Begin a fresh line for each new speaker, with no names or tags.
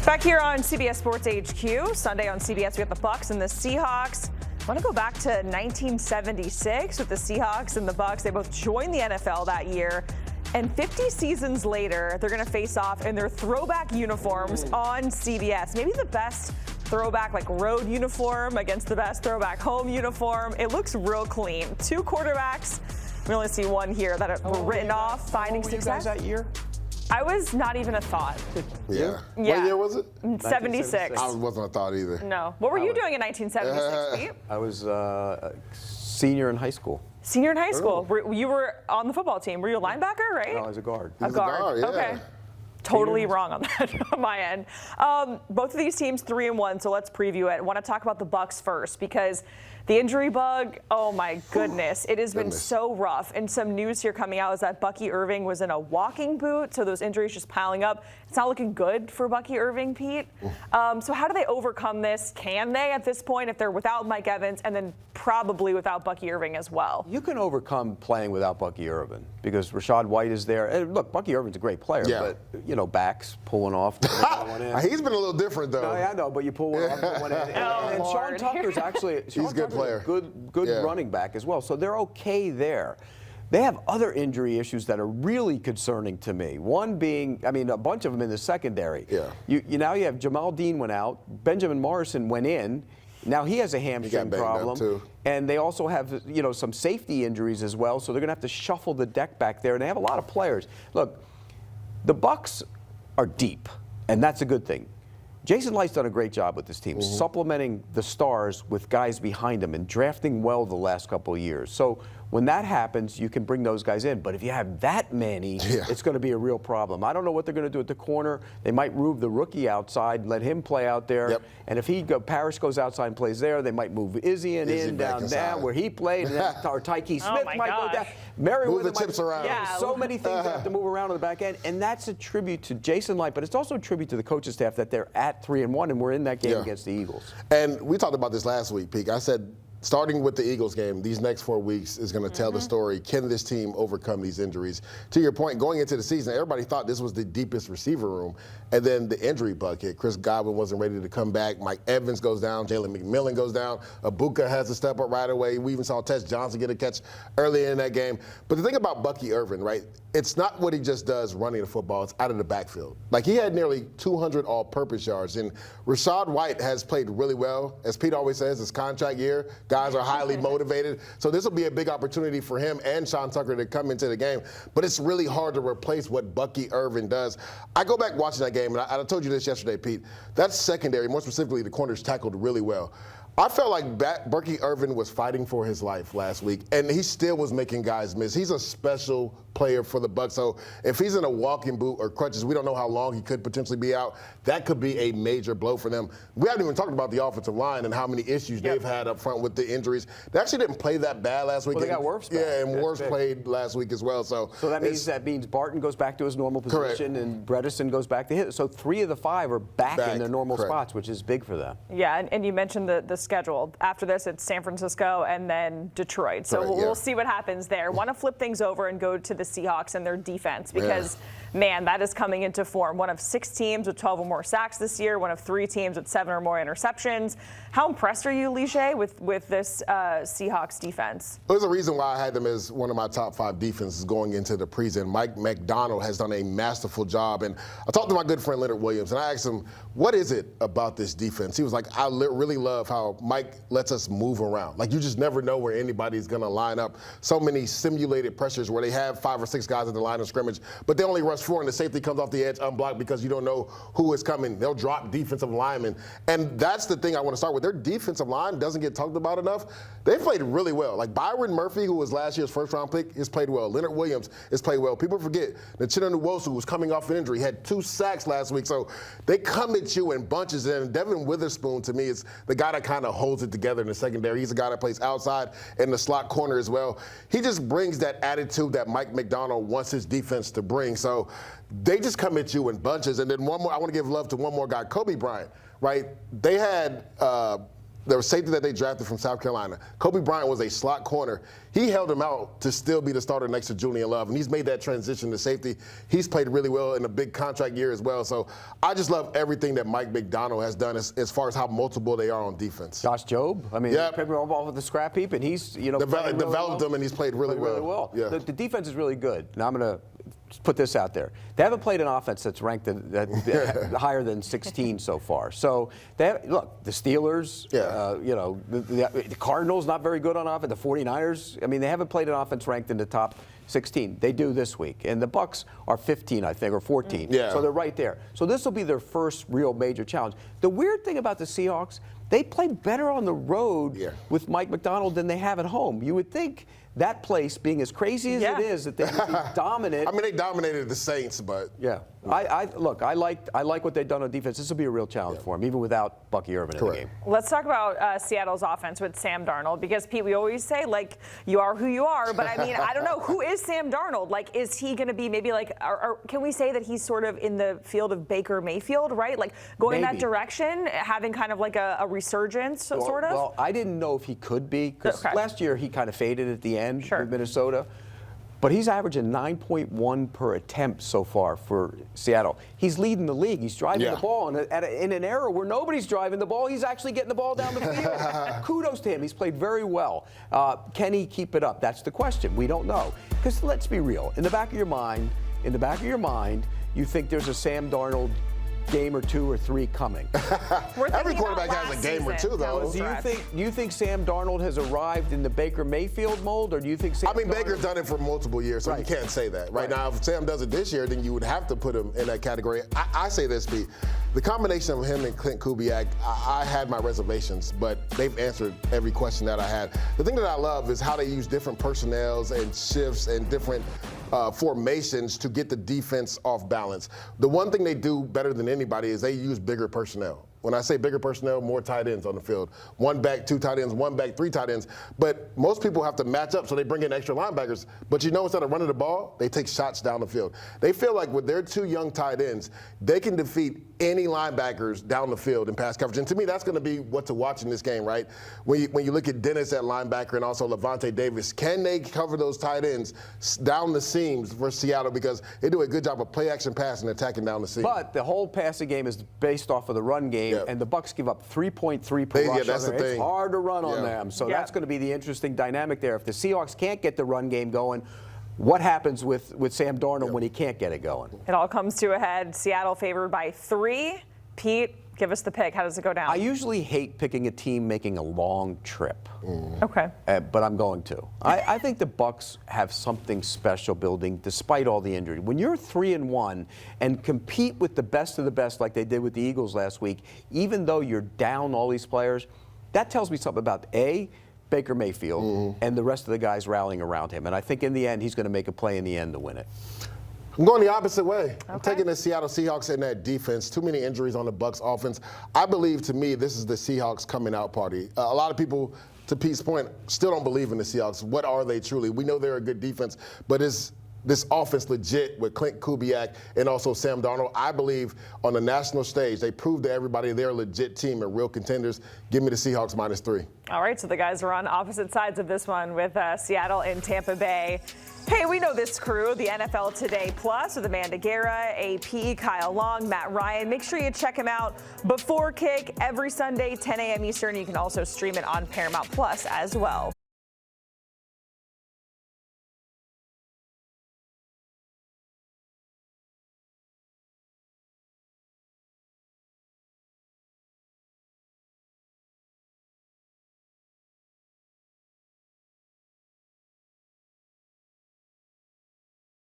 Back here on CBS Sports HQ, Sunday on CBS, we have the Bucs and the Seahawks. I want to go back to 1976 with the Seahawks and the Bucs. They both joined the NFL that year. And 50 seasons later, they're going to face off in their throwback uniforms on CBS. Maybe the best throwback road uniform against the best throwback home uniform. It looks real clean. Two quarterbacks. We only see one here that are written off, finding success.
That year?
I was not even a thought.
Yeah.
Yeah.
What year was it?
76.
I wasn't a thought either.
No. What were you doing in 1976, Pete?
I was a senior in high school.
Senior in high school. You were on the football team. Were you a linebacker, right?
No, I was a guard.
A guard.
Yeah.
Okay. Totally wrong on that on my end. Both of these teams 3-1, so let's preview it. I want to talk about the Bucs first because the injury bug, oh my goodness, it has been so rough. And some news here coming out is that Bucky Irving was in a walking boot, so those injuries just piling up. It's not looking good for Bucky Irving, Pete. So how do they overcome this? Can they at this point if they're without Mike Evans and then probably without Bucky Irving as well?
You can overcome playing without Bucky Irving because Rachaad White is there. And look, Bucky Irving's a great player, but backs pulling off.
He's been a little different though.
No, I know, but you pull one off, pull one in. And Sean Tucker's actually
he's a good player.
Good running back as well. So they're okay there. They have other injury issues that are really concerning to me. One being, a bunch of them in the secondary.
Yeah.
You now you have Jamal Dean went out, Benjamin Morrison went in. Now he has a hamstring problem,
too.
And they also have some safety injuries as well. So they're going to have to shuffle the deck back there, and they have a lot of players. Look, the Bucs are deep, and that's a good thing. Jason Light's done a great job with this team, supplementing the stars with guys behind them and drafting well the last couple of years. So when that happens, you can bring those guys in. But if you have that many, it's going to be a real problem. I don't know what they're going to do at the corner. They might move the rookie outside, let him play out there.
Yep.
And if Parrish goes outside and plays there, they might move Izzy down there where he played, or Tyke Smith might go down.
Move the chips around.
Yeah, so many things that have to move around on the back end, and that's a tribute to Jason Light, but it's also a tribute to the coaching staff that they're at 3-1, and we're in that game against the Eagles.
And we talked about this last week, Pete. I said, starting with the Eagles game, these next 4 weeks is going to tell the story. Can this team overcome these injuries? To your point, going into the season, everybody thought this was the deepest receiver room, and then the injury bug hit. Chris Godwin wasn't ready to come back. Mike Evans goes down. Jalen McMillan goes down. Ibuka has to step up right away. We even saw Tess Johnson get a catch early in that game. But the thing about Bucky Irving, right, it's not what he just does running the football. It's out of the backfield. He had nearly 200 all-purpose yards. And Rachaad White has played really well. As Pete always says, it's contract year. Guys are highly motivated. So this will be a big opportunity for him and Sean Tucker to come into the game. But it's really hard to replace what Bucky Irving does. I go back watching that game, and I told you this yesterday, Pete. That secondary, more specifically the corners, tackled really well. I felt like Bucky Irving was fighting for his life last week, and he still was making guys miss. He's a special player for the Bucs. So if he's in a walking boot or crutches, we don't know how long he could potentially be out. That could be a major blow for them. We haven't even talked about the offensive line and how many issues they've had up front with the injuries. They actually didn't play that bad last week.
Well, they got Wirfs back.
Yeah, and Wirfs played last week as well. So
that means Barton goes back to his normal position, and Bredesen goes back to his. So 3 of the 5 are back in their normal spots, which is big for them.
Yeah, and you mentioned the schedule. After this, it's San Francisco and then Detroit. So we'll see what happens there. Want to flip things over and go to the Seahawks and their defense because, man, that is coming into form. One of 6 teams with 12 or more sacks this year. One of 3 teams with 7 or more interceptions. How impressed are you, Lige, with this Seahawks defense?
There's a reason why I had them as one of my top 5 defenses going into the preseason. Mike McDonald has done a masterful job. And I talked to my good friend Leonard Williams, and I asked him, what is it about this defense? He was like, I really love how Mike lets us move around. You just never know where anybody's going to line up. So many simulated pressures where they have 5 or 6 guys at the line of scrimmage, but they only rush 4 and the safety comes off the edge unblocked because you don't know who is coming. They'll drop defensive linemen. And that's the thing I want to start with. Their defensive line doesn't get talked about enough. They played really well. Byron Murphy, who was last year's first-round pick, has played well. Leonard Williams has played well. People forget Nachinna Nwosu, who was coming off an injury, had 2 sacks last week. So they come at you in bunches. And Devin Witherspoon, to me, is the guy that kind of holds it together in the secondary. He's a guy that plays outside in the slot corner as well. He just brings that attitude that Mike McDonald wants his defense to bring. So they just come at you in bunches. And then one more, I want to give love to one more guy, Kobe Bryant, right? They had the safety that they drafted from South Carolina. Kobe Bryant was a slot corner. He held him out to still be the starter next to Julian Love, and he's made that transition to safety. He's played really well in a big contract year as well. So I just love everything that Mike Macdonald has done as far as how multiple they are on defense.
Josh Jobe, I mean, he picked him off with the scrap heap, and he's,
developed him, and he's played really well. Yeah.
The defense is really good. Now I'm going to put this out there. They haven't played an offense that's ranked higher than 16 so far. So look, the Steelers, the Cardinals not very good on offense. The 49ers, I mean, they haven't played an offense ranked in the top 16. They do this week. And the Bucs are 15, I think, or 14.
Yeah.
So they're right there. So this will be their first real major challenge. The weird thing about the Seahawks, they play better on the road with Mike Macdonald than they have at home. You would think that place, being as crazy as it is, that they would be dominant.
I mean, they dominated the Saints, but
yeah. Look, I like what they've done on defense. This will be a real challenge for them, even without Bucky Irvin in the game.
Let's talk about Seattle's offense with Sam Darnold, because Pete, we always say, like, you are who you are, but I mean, I don't know, who is Sam Darnold? Like, is he going to be maybe like, or can we say that he's sort of in the field of Baker Mayfield, right? Like going in that direction, having kind of like a resurgence, sort of?
Well, I didn't know if he could be, because last year he kind of faded at the end with Minnesota. But he's averaging 9.1 per attempt so far for Seattle. He's leading the league. He's driving the ball. And in an era where nobody's driving the ball, he's actually getting the ball down the field. Kudos to him. He's played very well. Can he keep it up? That's the question. We don't know. Because let's be real. In the back of your mind, you think there's a Sam Darnold game or 2 or 3 coming.
Every quarterback has a game or 2, though.
Do you think Sam Darnold has arrived in the Baker Mayfield mold, or do you think Sam
Baker's done it for multiple years, so you can't say that. Right now, if Sam does it this year, then you would have to put him in that category. I say this, Pete. The combination of him and Clint Kubiak, I had my reservations, but they've answered every question that I had. The thing that I love is how they use different personnels and shifts and different formations to get the defense off balance. The one thing they do better than anybody is they use bigger personnel. When I say bigger personnel, more tight ends on the field. 1 back, 2 tight ends, 1 back, 3 tight ends. But most people have to match up, so they bring in extra linebackers. But instead of running the ball, they take shots down the field. They feel like with their 2 young tight ends, they can defeat any linebackers down the field in pass coverage. And to me, that's going to be what to watch in this game, right? When you look at Dennis at linebacker and also Levante Davis, can they cover those tight ends down the seams for Seattle? Because they do a good job of play-action pass and attacking down the seam.
But the whole passing game is based off of the run game, and the Bucs give up 3.3 per rush.
That's the thing.
It's hard to run on them. So that's going to be the interesting dynamic there. If the Seahawks can't get the run game going, what happens with Sam Darnold when he can't get it going?
It all comes to a head. Seattle favored by 3. Pete, give us the pick. How does it go down?
I usually hate picking a team making a long trip.
Okay.
But I'm going to. I think the Bucs have something special building despite all the injury. When you're 3-1 and compete with the best of the best like they did with the Eagles last week, even though you're down all these players, that tells me something about Baker Mayfield and the rest of the guys rallying around him. And I think in the end, he's going to make a play in the end to win it.
I'm going the opposite way. I'm taking the Seattle Seahawks in that defense. Too many injuries on the Bucs offense. I believe, to me, this is the Seahawks coming out party. A lot of people, to Pete's point, still don't believe in the Seahawks. What are they truly? We know they're a good defense, but is this offense legit with Clint Kubiak and also Sam Darnold? I believe on the national stage, they proved to everybody they're a legit team and real contenders. Give me the Seahawks -3.
All right, so the guys are on opposite sides of this one with Seattle and Tampa Bay. Hey, we know this crew, the NFL Today Plus with Amanda Guerra, AP, Kyle Long, Matt Ryan. Make sure you check him out before kick every Sunday, 10 a.m. Eastern. You can also stream it on Paramount Plus as well.